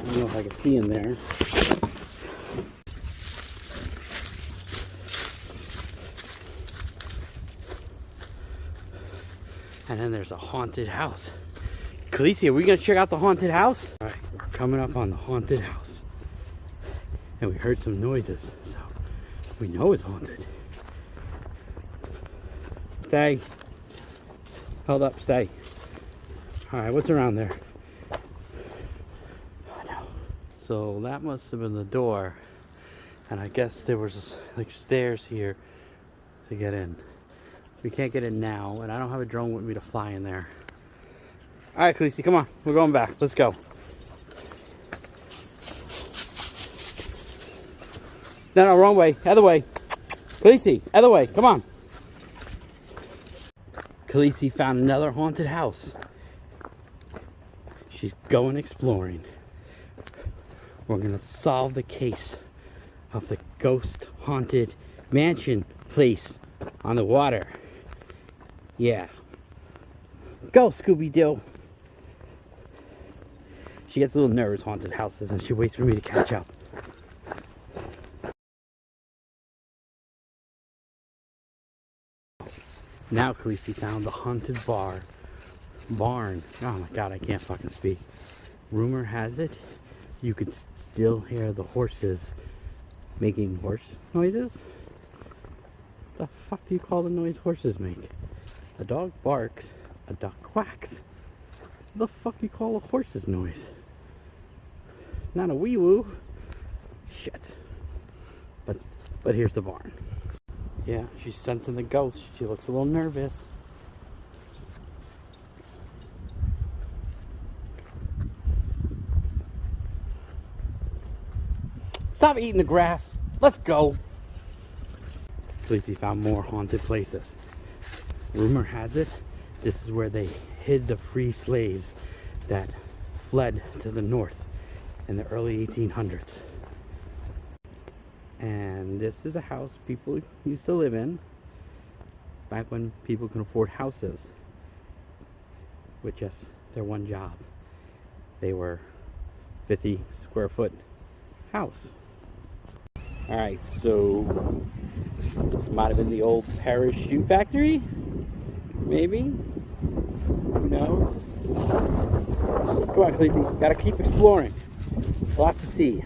don't know if I can see in there. And then there's a haunted house. Khaleesi, are we gonna check out the haunted house? All right, we're coming up on the haunted house. And we heard some noises, so we know it's haunted. Stay. Hold up, stay. All right, what's around there? Oh, no. So that must have been the door. And I guess there was like stairs here to get in. We can't get in now, and I don't have a drone with me to fly in there. All right, Khaleesi, come on. We're going back. Let's go. No, wrong way. Other way. Khaleesi, other way. Come on. Khaleesi found another haunted house. She's going exploring. We're going to solve the case of the ghost haunted mansion place on the water. Yeah. Go, Scooby-Doo. She gets a little nervous, haunted houses, and she waits for me to catch up. Now Khaleesi found the haunted barn. Oh my god, I can't fucking speak. Rumor has it, you could still hear the horses making horse noises. The fuck do you call the noise horses make? A dog barks, a duck quacks. What the fuck do you call a horse's noise? Not a wee woo. Shit. But here's the barn. Yeah, she's sensing the ghost. She looks a little nervous. Stop eating the grass. Let's go. Khaleesi found more haunted places. Rumor has it, this is where they hid the free slaves that fled to the north in the early 1800s. And this is a house people used to live in back when people could afford houses with just their one job. They were 50 square foot house. Alright, so this might have been the old Paris shoe factory, maybe? Who knows? Come on, Khaleesi, gotta keep exploring. Lots to see.